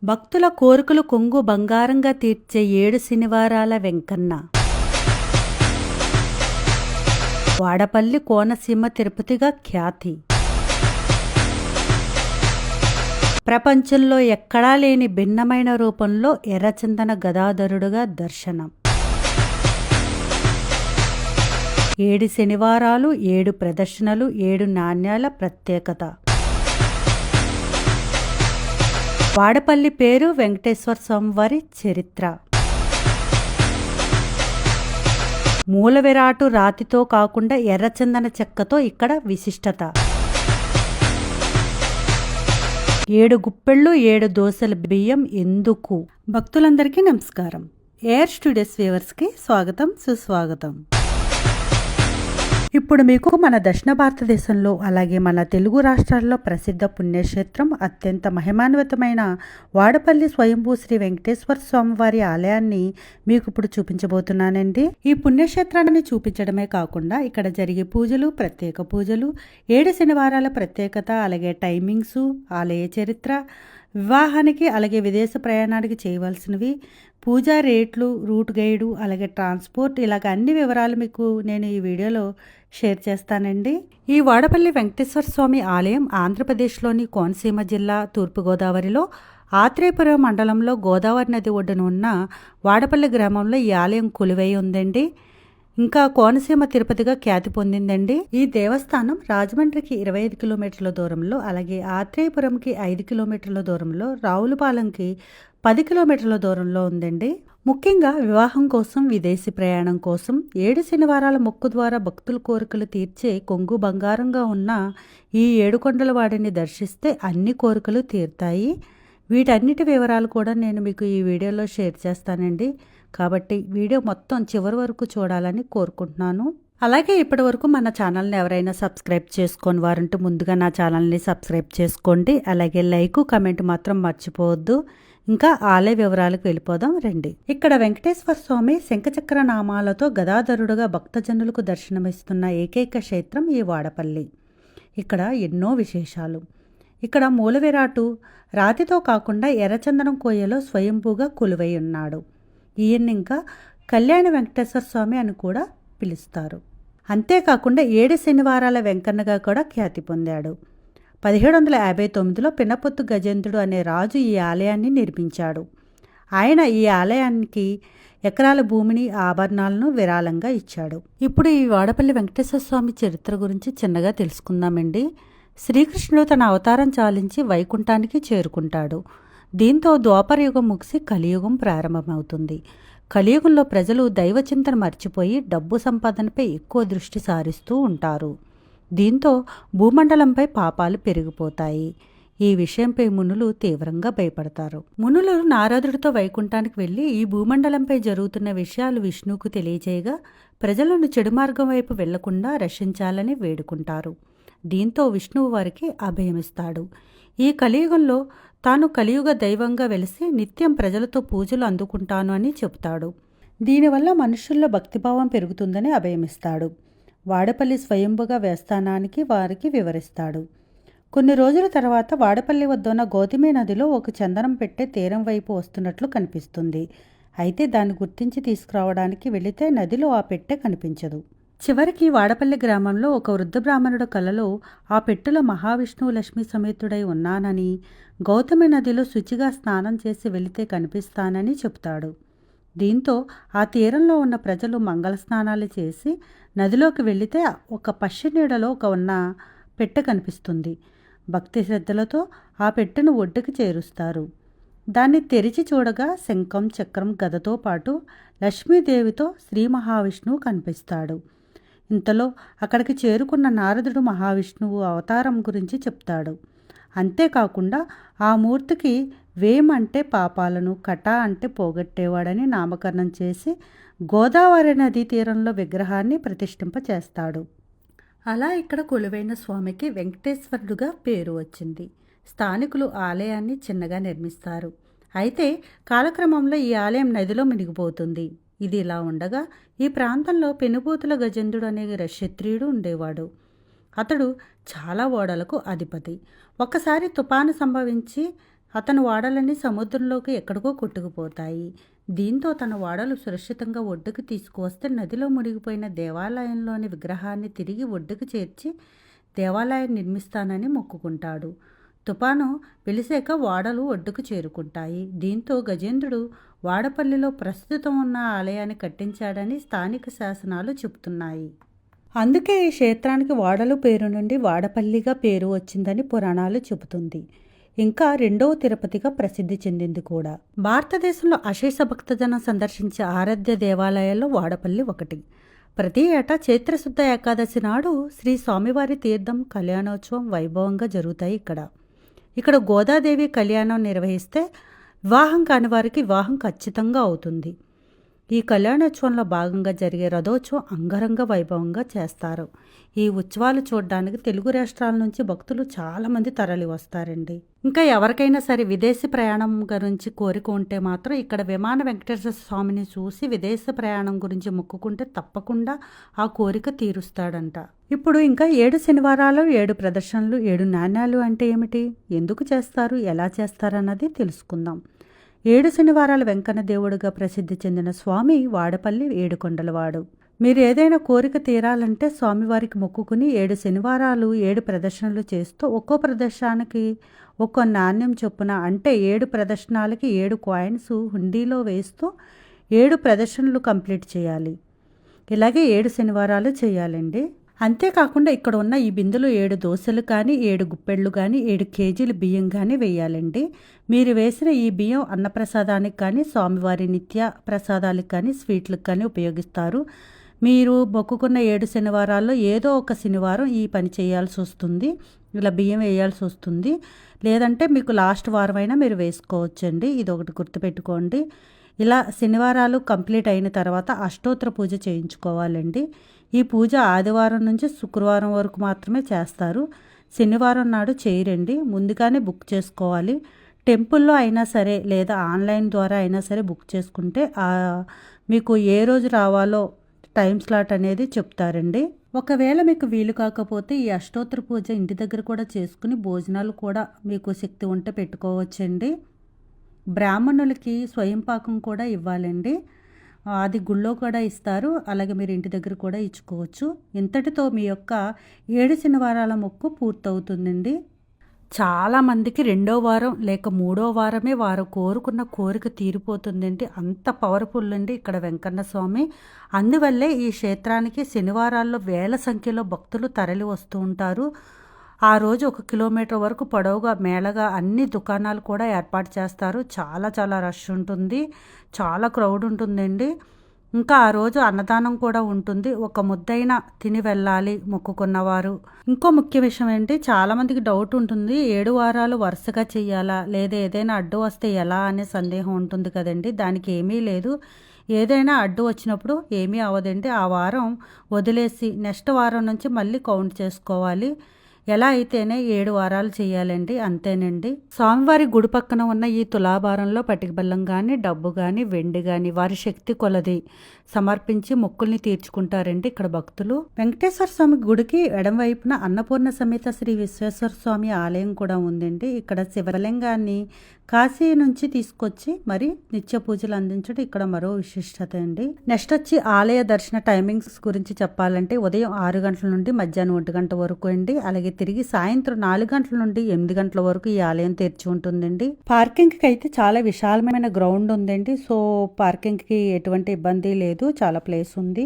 భక్తుల కోరికలు కొంగు బంగారంగా తీర్చే 7 శనివారాల వెంకన్న. వాడపల్లి కోనసీమ తిరుపతిగా ఖ్యాతి. ప్రపంచంలో ఎక్కడా లేని భిన్నమైన రూపంలో ఎర్రచందన గదాధరుడుగా దర్శనం. 7 శనివారాలు, 7 ప్రదర్శనలు, 7 నాణ్యాల ప్రత్యేకత. వాడపల్లి పేరు, వెంకటేశ్వర స్వామివారి చరిత్ర. మూల విరాటు రాతితో కాకుండా ఎర్రచందన చెక్కతో ఇక్కడ విశిష్టత. 7 గుప్పెళ్ళు, 7 దోసెల బియ్యం ఎందుకు? భక్తులందరికీ నమస్కారం. ఎయిర్ స్టూడియోస్ వ్యూవర్స్కి స్వాగతం, సుస్వాగతం. ఇప్పుడు మీకు మన దక్షిణ భారతదేశంలో అలాగే మన తెలుగు రాష్ట్రాల్లో ప్రసిద్ధ పుణ్యక్షేత్రం, అత్యంత మహిమాన్వితమైన వాడపల్లి స్వయంభూ శ్రీ వెంకటేశ్వర స్వామివారి ఆలయాన్ని మీకు ఇప్పుడు చూపించబోతున్నానండి. ఈ పుణ్యక్షేత్రాన్ని చూపించడమే కాకుండా ఇక్కడ జరిగే పూజలు, ప్రత్యేక పూజలు, 7 శనివారాల ప్రత్యేకత, అలాగే టైమింగ్స్, ఆలయ చరిత్ర, వివాహానికి అలాగే విదేశ ప్రయాణానికి చేయవలసినవి, పూజా రేట్లు, రూట్ గైడు, అలాగే ట్రాన్స్పోర్ట్, ఇలాగ అన్ని వివరాలు మీకు నేను ఈ వీడియోలో షేర్ చేస్తానండి. ఈ వాడపల్లి వెంకటేశ్వర స్వామి ఆలయం ఆంధ్రప్రదేశ్లోని కోనసీమ జిల్లా తూర్పుగోదావరిలో ఆత్రేయపురం మండలంలో గోదావరి నది ఒడ్డున ఉన్న వాడపల్లి గ్రామంలో ఈ ఆలయం కొలువై ఉందండి. ఇంకా కోనసీమ తిరుపతిగా ఖ్యాతి పొందిందండి. ఈ దేవస్థానం రాజమండ్రికి 25 కిలోమీటర్ల దూరంలో, అలాగే ఆత్రేయపురంకి 5 కిలోమీటర్ల దూరంలో, రావులపాలెంకి 10 కిలోమీటర్ల దూరంలో ఉందండి. ముఖ్యంగా వివాహం కోసం, విదేశీ ప్రయాణం కోసం, 7 శనివారాల మొక్కు ద్వారా భక్తుల కోరికలు తీర్చే కొంగు బంగారంగా ఉన్న ఈ 7 కొండల వాడిని దర్శిస్తే అన్ని కోరికలు తీరుతాయి. వీటన్నిటి వివరాలు కూడా నేను మీకు ఈ వీడియోలో షేర్ చేస్తానండి. కాబట్టి వీడియో మొత్తం చివరి వరకు చూడాలని కోరుకుంటున్నాను. అలాగే ఇప్పటి వరకు మన ఛానల్ని ఎవరైనా సబ్స్క్రైబ్ చేసుకొని వారంటూ ముందుగా నా ఛానల్ని సబ్స్క్రైబ్ చేసుకోండి. అలాగే లైక్, కమెంట్ మాత్రం మర్చిపోవద్దు. ఇంకా ఆలయ వివరాలకు వెళ్ళిపోదాం రండి. ఇక్కడ వెంకటేశ్వర స్వామి శంఖచక్ర నామాలతో గదాధరుడుగా భక్తజనులకు దర్శనమిస్తున్న ఏకైక క్షేత్రం ఈ వాడపల్లి. ఇక్కడ ఎన్నో విశేషాలు. ఇక్కడ మూల విరాటు రాతితో కాకుండా ఎర్రచందనం కోయలో స్వయంభూగా కొలువై ఉన్నాడు. ఈయన్ని ఇంకా కళ్యాణ వెంకటేశ్వర స్వామి అని కూడా పిలుస్తారు. అంతేకాకుండా 7 శనివారాల వెంకన్నగా కూడా ఖ్యాతి పొందాడు. 1759లో పినపొత్తు గజేంద్రుడు అనే రాజు ఈ ఆలయాన్ని నిర్మించాడు. ఆయన ఈ ఆలయానికి ఎకరాల భూమిని, ఆభరణాలను విరాళంగా ఇచ్చాడు. ఇప్పుడు ఈ వాడపల్లి వెంకటేశ్వర స్వామి చరిత్ర గురించి చిన్నగా తెలుసుకుందామండి. శ్రీకృష్ణుడు తన అవతారం చాలించి వైకుంఠానికి చేరుకుంటాడు. దీంతో ద్వాపరయుగం ముగిసి కలియుగం ప్రారంభమవుతుంది. కలియుగంలో ప్రజలు దైవచింతన మర్చిపోయి డబ్బు సంపాదనపై ఎక్కువ దృష్టి సారిస్తూ ఉంటారు. దీంతో భూమండలంపై పాపాలు పెరిగిపోతాయి. ఈ విషయంపై మునులు తీవ్రంగా భయపడతారు. మునులు నారదుడితో వైకుంఠానికి వెళ్లి ఈ భూమండలంపై జరుగుతున్న విషయాలు విష్ణువుకు తెలియజేయగా ప్రజలను చెడు మార్గం వైపు వెళ్లకుండా రక్షించాలని వేడుకుంటారు. దీంతో విష్ణువు వారికి అభయమిస్తాడు. ఈ కలియుగంలో తాను కలియుగ దైవంగా వెలిసి నిత్యం ప్రజలతో పూజలు అందుకుంటాను అని చెబుతాడు. దీనివల్ల మనుషుల్లో భక్తిభావం పెరుగుతుందని అభయమిస్తాడు. వాడపల్లి స్వయంభుగా వేస్తానానికి వారికి వివరిస్తాడు. కొన్ని రోజుల తర్వాత వాడపల్లి వద్ద ఉన్న గౌతమి నదిలో ఒక చందనం పెట్టె తీరం వైపు వస్తున్నట్లు కనిపిస్తుంది. అయితే దాన్ని గుర్తించి తీసుకురావడానికి వెళితే నదిలో ఆ పెట్టె కనిపించదు. చివరికి వాడపల్లి గ్రామంలో ఒక వృద్ధ బ్రాహ్మణుడు కలలో ఆ పెట్టెలో మహావిష్ణువు లక్ష్మీ సమేతుడై ఉన్నానని, గౌతమి నదిలో శుచిగా స్నానం చేసి వెళితే కనిపిస్తానని చెబుతాడు. దీంతో ఆ తీరంలో ఉన్న ప్రజలు మంగళ స్నానాలు చేసి నదిలోకి వెళితే ఒక పశ్చి నీడలో ఉన్న పెట్టె కనిపిస్తుంది. భక్తి శ్రద్ధలతో ఆ పెట్టెను ఒడ్డుకి చేరుస్తారు. దాన్ని తెరిచి చూడగా శంఖం, చక్రం, గదతో పాటు లక్ష్మీదేవితో శ్రీ మహావిష్ణువు కనిపిస్తాడు. ఇంతలో అక్కడికి చేరుకున్న నారదుడు మహావిష్ణువు అవతారం గురించి చెప్తాడు. అంతేకాకుండా ఆ మూర్తికి వేం అంటే పాపాలను, కట అంటే పోగొట్టేవాడని నామకరణం చేసి గోదావరి నదీ తీరంలో విగ్రహాన్ని ప్రతిష్ఠింపచేస్తాడు. అలా ఇక్కడ కొలువైన స్వామికి వెంకటేశ్వరుడుగా పేరు వచ్చింది. స్థానికులు ఆలయాన్ని చిన్నగా నిర్మిస్తారు. అయితే కాలక్రమంలో ఈ ఆలయం నదిలో మునిగిపోతుంది. ఇది ఇలా ఉండగా ఈ ప్రాంతంలో పెనుబూతుల గజేంద్రుడు అనే క్షత్రియుడు ఉండేవాడు. అతడు చాలా ఓడలకు అధిపతి. ఒక్కసారి తుఫాను సంభవించి అతని వాడలన్నీ సముద్రంలోకి ఎక్కడికో కొట్టుకుపోతాయి. దీంతో తన వాడలు సురక్షితంగా ఒడ్డుకు తీసుకువస్తే నదిలో మునిగిపోయిన దేవాలయంలోని విగ్రహాన్ని తిరిగి ఒడ్డుకు చేర్చి దేవాలయం నిర్మిస్తానని మొక్కుకుంటాడు. తుఫాను వెలిసాక వాడలు ఒడ్డుకు చేరుకుంటాయి. దీంతో గజేంద్రుడు వాడపల్లిలో ప్రస్తుతం ఉన్న ఆలయాన్ని కట్టించాడని స్థానిక శాసనాలు చెబుతున్నాయి. అందుకే ఈ క్షేత్రానికి వాడలు పేరు నుండి వాడపల్లిగా పేరు వచ్చిందని పురాణాలు చెబుతుంది. ఇంకా రెండవ తిరుపతిగా ప్రసిద్ధి చెందింది కూడా. భారతదేశంలో అశేష భక్తజనం సందర్శించే ఆరాధ్య దేవాలయాల్లో వాడపల్లి ఒకటి. ప్రతి ఏటా చైత్రశుద్ధ ఏకాదశి నాడు శ్రీ స్వామివారి తీర్థం కళ్యాణోత్సవం వైభవంగా జరుగుతాయి ఇక్కడ గోదాదేవి కళ్యాణం నిర్వహిస్తే వివాహం కాని వారికి వివాహం ఖచ్చితంగా అవుతుంది. ఈ కళ్యాణోత్సవంలో భాగంగా జరిగే రథోత్సవం అంగరంగ వైభవంగా చేస్తారు. ఈ ఉత్సవాలు చూడడానికి తెలుగు రాష్ట్రాల నుంచి భక్తులు చాలామంది తరలి వస్తారండి. ఇంకా ఎవరికైనా సరే విదేశీ ప్రయాణం గురించి కోరిక ఉంటే మాత్రం ఇక్కడ విమాన వెంకటేశ్వర స్వామిని చూసి విదేశ ప్రయాణం గురించి మొక్కుకుంటే తప్పకుండా ఆ కోరిక తీరుస్తాడంట. ఇప్పుడు ఇంకా 7 శనివారాలు 7 ప్రదర్శనలు 7 నాణ్యాలు అంటే ఏమిటి, ఎందుకు చేస్తారు, ఎలా చేస్తారన్నది తెలుసుకుందాం. 7 శనివారాల వెంకన్న దేవుడుగా ప్రసిద్ధి చెందిన స్వామి వాడపల్లి ఏడుకొండలవాడు. మీరు ఏదైనా కోరిక తీరాలంటే స్వామివారికి మొక్కుకుని 7 శనివారాలు 7 ప్రదర్శనలు చేస్తూ ఒక్కో ప్రదర్శనానికి ఒక్కో నాణ్యం చొప్పున అంటే 7 ప్రదర్శనాలకి 7 కాయిన్స్ హుండీలో వేస్తూ 7 ప్రదర్శనలు కంప్లీట్ చేయాలి. ఇలాగే 7 శనివారాలు చేయాలండి. అంతేకాకుండా ఇక్కడ ఉన్న ఈ బిందులు 7 దోశలు కానీ 7 గుప్పెళ్ళు కానీ 7 కేజీల బియ్యం కానీ వేయాలండి. మీరు వేసిన ఈ బియ్యం అన్నప్రసాదానికి కానీ స్వామివారి నిత్య ప్రసాదాలకు కానీ స్వీట్లకు కానీ ఉపయోగిస్తారు. మీరు మొక్కుకున్న 7 శనివారాల్లో ఏదో ఒక శనివారం ఈ పని చేయాల్సి వస్తుంది. ఇలా బియ్యం వేయాల్సి వస్తుంది. లేదంటే మీకు లాస్ట్ వారమైనా మీరు వేసుకోవచ్చండి. ఇది ఒకటి గుర్తుపెట్టుకోండి. ఇలా శనివారాలు కంప్లీట్ అయిన తర్వాత అష్టోత్తర పూజ చేయించుకోవాలండి. ఈ పూజ ఆదివారం నుంచి శుక్రవారం వరకు మాత్రమే చేస్తారు. శనివారం నాడు చేయరండి. ముందుగానే బుక్ చేసుకోవాలి. టెంపుల్లో అయినా సరే లేదా ఆన్లైన్ ద్వారా అయినా సరే బుక్ చేసుకుంటే మీకు ఏ రోజు రావాలో టైం స్లాట్ అనేది చెప్తారండి. ఒకవేళ మీకు వీలు కాకపోతే ఈ అష్టోత్తర పూజ ఇంటి దగ్గర కూడా చేసుకుని భోజనాలు కూడా మీకు శక్తి ఉంటే పెట్టుకోవచ్చండి. బ్రాహ్మణులకి స్వయం పాకం కూడా ఇవ్వాలండి. అది గుళ్ళో కూడా ఇస్తారు. అలాగే మీరు ఇంటి దగ్గర కూడా ఇచ్చుకోవచ్చు. ఇంతటితో మీ యొక్క 7 శనివారాల మొక్కు పూర్తవుతుందండి. చాలామందికి 2వ వారం లేక 3వ వారమే వారు కోరుకున్న కోరిక తీరిపోతుందండి. అంత పవర్ఫుల్ అండి ఇక్కడ వెంకన్న స్వామి. అందువల్లే ఈ క్షేత్రానికి శనివారాల్లో వేల సంఖ్యలో భక్తులు తరలి వస్తూ ఉంటారు. ఆ రోజు 1 కిలోమీటర్ వరకు పొడవుగా మేళగా అన్ని దుకాణాలు కూడా ఏర్పాటు చేస్తారు. చాలా చాలా రష్ ఉంటుంది, చాలా క్రౌడ్ ఉంటుందండి. ఇంకా ఆ రోజు అన్నదానం కూడా ఉంటుంది. ఒక ముద్దైనా తిని వెళ్ళాలి మొక్కుకున్నవారు. ఇంకో ముఖ్య విషయం ఏంటి, చాలామందికి డౌట్ ఉంటుంది, 7 వారాలు వరుసగా చెయ్యాలా లేదా ఏదైనా అడ్డు వస్తే ఎలా అనే సందేహం ఉంటుంది కదండి. దానికి ఏమీ లేదు. ఏదైనా అడ్డు వచ్చినప్పుడు ఏమీ అవ్వదండి. ఆ వారం వదిలేసి నెక్స్ట్ వారం నుంచి మళ్ళీ కౌంట్ చేసుకోవాలి. ఎలా అయితేనే 7 వారాలు చేయాలండి, అంతేనండి. స్వామివారి గుడి పక్కన ఉన్న ఈ తులాభారంలో పటిక బెల్లం కానీ డబ్బు కానీ వెండి కానీ వారి శక్తి కొలది సమర్పించి మొక్కుల్ని తీర్చుకుంటారండి ఇక్కడ భక్తులు. వెంకటేశ్వర స్వామి గుడికి ఎడమవైపున అన్నపూర్ణ సమేత శ్రీ విశ్వేశ్వర స్వామి ఆలయం కూడా ఉందండి. ఇక్కడ శివలింగాన్ని కాశీ నుంచి తీసుకొచ్చి మరి నిత్య పూజలు అందించడం ఇక్కడ మరో విశిష్టత అండి. నెక్స్ట్ వచ్చి ఆలయ దర్శన టైమింగ్స్ గురించి చెప్పాలంటే ఉదయం 6 గంటల నుండి మధ్యాహ్నం 1 గంట వరకు అండి. అలాగే తిరిగి సాయంత్రం 4 గంటల నుండి 8 గంటల వరకు ఈ ఆలయం తెరిచి ఉంటుందండి. పార్కింగ్ కి అయితే చాలా విశాలమైన గ్రౌండ్ ఉందండి. సో పార్కింగ్ కి ఎటువంటి ఇబ్బంది లేదు, చాలా ప్లేస్ ఉంది.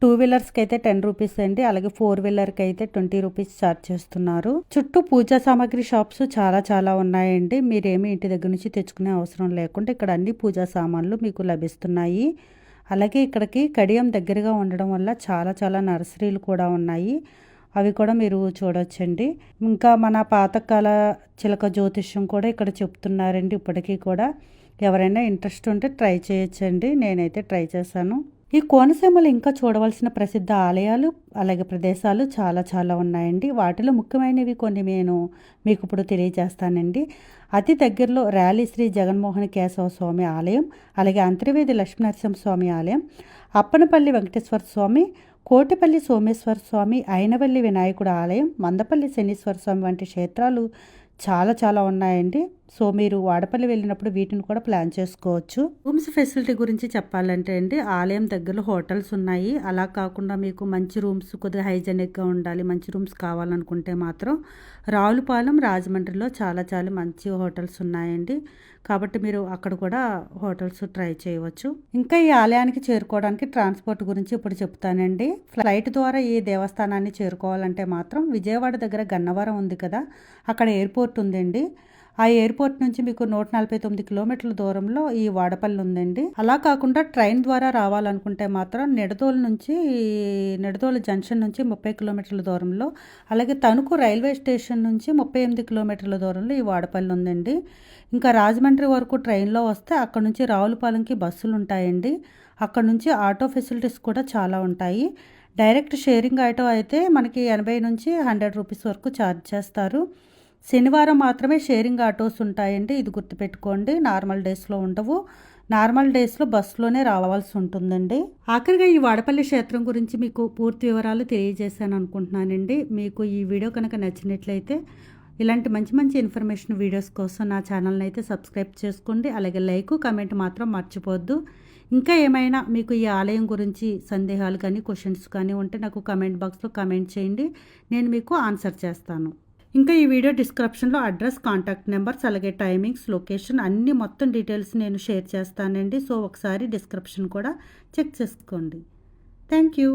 2 వీలర్స్కి అయితే 10 రూపీస్ అండి. అలాగే 4 వీలర్కి అయితే 20 రూపీస్ ఛార్జ్ చేస్తున్నారు. చుట్టూ పూజా సామాగ్రి షాప్స్ చాలా ఉన్నాయండి. మీరేమి ఇంటి దగ్గర నుంచి తెచ్చుకునే అవసరం లేకుండా ఇక్కడ అన్ని పూజా సామాన్లు మీకు లభిస్తున్నాయి. అలాగే ఇక్కడికి కడియం దగ్గరగా ఉండడం వల్ల చాలా నర్సరీలు కూడా ఉన్నాయి. అవి కూడా మీరు చూడొచ్చండి. ఇంకా మన పాతకాల చిలక జ్యోతిష్యం కూడా ఇక్కడ చెప్తున్నారండి. ఇప్పటికీ కూడా ఎవరైనా ఇంట్రెస్ట్ ఉంటే ట్రై చేయొచ్చండి. నేనైతే ట్రై చేశాను. ఈ కోనసీమలో ఇంకా చూడవలసిన ప్రసిద్ధ ఆలయాలు అలాగే ప్రదేశాలు చాలా ఉన్నాయండి. వాటిలో ముఖ్యమైనవి కొన్ని నేను మీకు ఇప్పుడు తెలియజేస్తానండి. అతి దగ్గరలో ర్యాలీ శ్రీ జగన్మోహన కేశవ స్వామి ఆలయం, అలాగే అంతర్వేది లక్ష్మీనరసింహ స్వామి ఆలయం, అప్పనపల్లి వెంకటేశ్వర స్వామి, కోటిపల్లి సోమేశ్వర స్వామి, అయినవల్లి వినాయకుడు ఆలయం, మందపల్లి శనీశ్వర స్వామి వంటి క్షేత్రాలు చాలా ఉన్నాయండి. సో మీరు వాడపల్లి వెళ్ళినప్పుడు వీటిని కూడా ప్లాన్ చేసుకోవచ్చు. రూమ్స్ ఫెసిలిటీ గురించి చెప్పాలంటే అండి, ఆలయం దగ్గరలో హోటల్స్ ఉన్నాయి. అలా కాకుండా మీకు మంచి రూమ్స్ కొద్దిగా హైజెనిక్గా ఉండాలి, మంచి రూమ్స్ కావాలనుకుంటే మాత్రం రావులపాలెం, రాజమండ్రిలో చాలా చాలా మంచి హోటల్స్ ఉన్నాయండి. కాబట్టి మీరు అక్కడ కూడా హోటల్స్ ట్రై చేయవచ్చు. ఇంకా ఈ ఆలయానికి చేరుకోవడానికి ట్రాన్స్పోర్ట్ గురించి ఇప్పుడు చెప్తానండి. ఫ్లైట్ ద్వారా ఈ దేవస్థానాన్ని చేరుకోవాలంటే మాత్రం విజయవాడ దగ్గర గన్నవరం ఉంది కదా, అక్కడ ఎయిర్పోర్ట్ ఉందండి. ఆ ఎయిర్పోర్ట్ నుంచి మీకు 149 కిలోమీటర్ల దూరంలో ఈ వాడపల్లి ఉందండి. అలా కాకుండా ట్రైన్ ద్వారా రావాలనుకుంటే మాత్రం నిడదోలు జంక్షన్ నుంచి 30 కిలోమీటర్ల దూరంలో, అలాగే తణుకు రైల్వే స్టేషన్ నుంచి 38 కిలోమీటర్ల దూరంలో ఈ వాడపల్లి ఉందండి. ఇంకా రాజమండ్రి వరకు ట్రైన్లో వస్తే అక్కడ నుంచి రావులపాలెంకి బస్సులు ఉంటాయండి. అక్కడ నుంచి ఆటో ఫెసిలిటీస్ కూడా చాలా ఉంటాయి. డైరెక్ట్ షేరింగ్ ఆటో అయితే మనకి 80 నుంచి 100 రూపీస్ వరకు ఛార్జ్ చేస్తారు. శనివారం మాత్రమే షేరింగ్ ఆటోస్ ఉంటాయండి, ఇది గుర్తుపెట్టుకోండి. నార్మల్ డేస్లో ఉండవు. నార్మల్ డేస్లో బస్సులోనే రావాల్సి ఉంటుందండి. ఆఖరిగా ఈ వాడపల్లి క్షేత్రం గురించి మీకు పూర్తి వివరాలు తెలియజేశాను అనుకుంటున్నానండి. మీకు ఈ వీడియో కనుక నచ్చినట్లయితే ఇలాంటి మంచి మంచి ఇన్ఫర్మేషన్ వీడియోస్ కోసం నా ఛానల్ని అయితే సబ్స్క్రైబ్ చేసుకోండి. అలాగే లైక్, కమెంట్ మాత్రం మర్చిపోవద్దు. ఇంకా ఏమైనా మీకు ఈ ఆలయం గురించి సందేహాలు కానీ క్వశ్చన్స్ కానీ ఉంటే నాకు కమెంట్ బాక్స్లో కమెంట్ చేయండి, నేను మీకు ఆన్సర్ చేస్తాను. ఇంకా ఈ వీడియో డిస్క్రిప్షన్లో అడ్రస్, కాంటాక్ట్ నెంబర్స్, అలాగే టైమింగ్స్, లొకేషన్ అన్ని మొత్తం డీటెయిల్స్ నేను షేర్ చేస్తానండి. సో ఒకసారి డిస్క్రిప్షన్ కూడా చెక్ చేసుకోండి. Thank you.